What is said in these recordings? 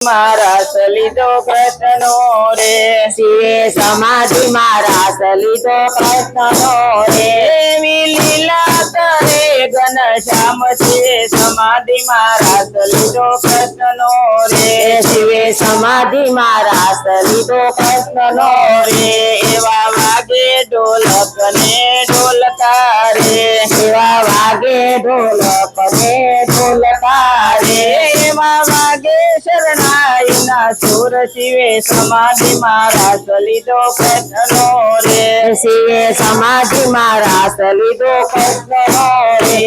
महाराज लीधो Krishna no रे शिवे समाधि महाराज लीधो कृष्ण नो रे लीला करे घनश्याम शिवे समाधि महाराज लीधो कृष्ण नो रे शिवे समाधि महाराज लीधो कृष्ण नो रे एवा वागे ढोलक ने ढोलकारे एवा वागे ढोलक ने ढोलकारे एवा वागे शरणाई ना सुर शिवे समाधि महाराज लीधो कृष्ण नो रे शिवे समाधि महाराज लीधो कृष्ण नो रे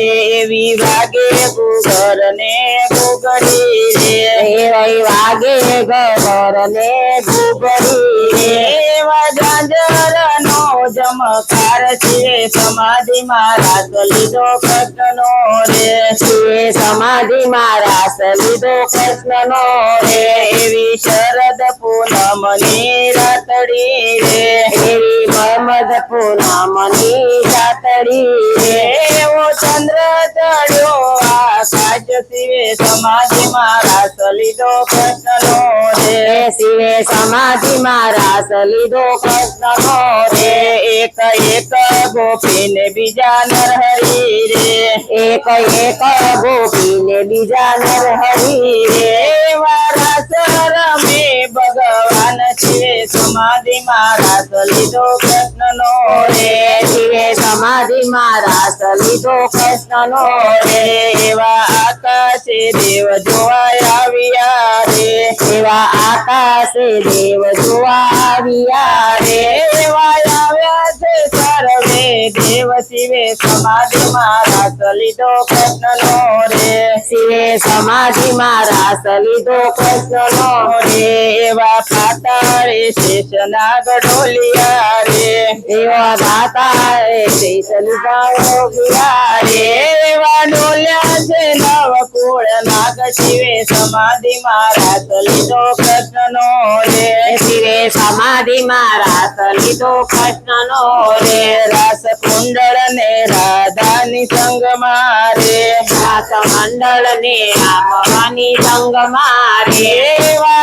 एवी वागे गुगर ने गुगड़ी रे एवी वागे गुगर ने गुगड़ी रे एवा झांझर नो जमकार शिवे समाधि महाराज लीधो कृष्ण नो रे शिवे समाधि महाराज लीधो कृष्ण नो रे एवी शरद पूनम नी रातड़ी रे एवी ममद पूनम नी रातड़ी रे एवो चंद्र चढ़्यो आकाश शिवे समाधि महाराज लीधो कृष्ण नो रे शिवे समाधि महाराज लीधो कृष्ण नो रे एक एक गोपी ने बीजा नर हरि रे एक एक गोपी ने बीजा नर हरि रे वारासर में भगवान शिवे समाधि महाराज लीधो कृष्ण नो रे शिवे समाधि महाराज लीधो कृष्ण नो रे एवा आकाशे देव जोवाया आविया रे एवा आकाशे देव जोवा आविया रे एवा આવ્યા છે સર્વે દેવ શિવે સમાધિ महाराज लीधो कृष्ण नो रे शिवे समाधि महाराज लीधो कृष्ण नो रे एवा पाताळे शेषनाग ढोलिया रे एवा दाताळे शेषनागिया रे एवा ढोल्या छे नवकुळ नाग शिवे समाधि महाराज लीधो कृष्ण नो रे शिवे समाधि महाराज लीधो कृष्ण नो रे रास कुंडल ने राधा नि संग मारे रास मंडल ने रामवानी संग मारे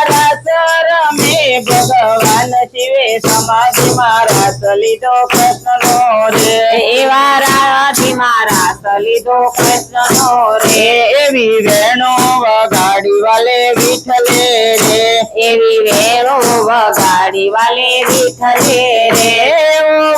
रास रमे भगवान शिवे समाधि महाराज लीधो कृष्ण नो रे एवा राधि महाराज लीधो कृष्ण नो रे एवी वेणु वगाड़ी वाले विठले रे एवी वेणु वगाड़ी वाले विठले रे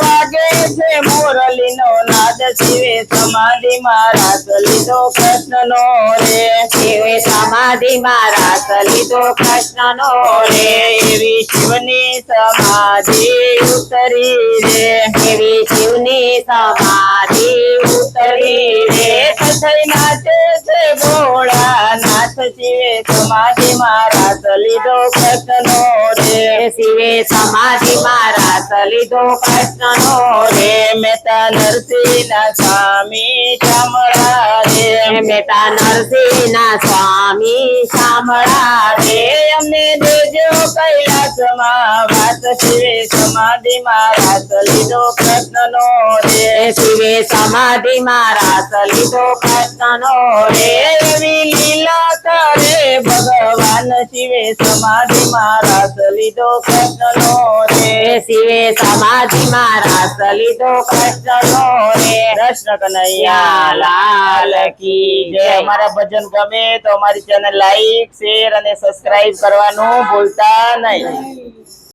वागे छे मुरली नो नाद शिवे समाधि महाराज लीधो कृष्ण नो रे शिवे समाधि महाराज लीधो कृष्ण नो रे एवी शिवनी समाधि उतरी रे एवी शिवनी समाधि उतरी रे थई नाचे छे भोळा नाथ शिवे समाधि महाराज लीधो कृष्ण नो रे शिवे समाधि महाराज लीधो कृष्ण नो रे मेता नरसिंह स्वामी शामळा रे मेता नरसिंह स्वामी शामळा रे अમને દેજો કૈલાસમાં વાસ શિવે સમાધિ महाराज लीधो कृष्ण नो रे शिवे समाधि महाराज लीधो कृष्ण नो रे एवी लीला करे भगवान शिवे समाधि महाराज लीधो कृष्ण नो रे शिवे समाधि महाराज लीधो कृष्ण नो रे कृष्ण कन्हैया लाल की जय। हमारा भजन गमे तो हमारी चैनल लाइक शेर અને સબસ્ક્રાઇબ કરવાનું ભૂલતા નહીં।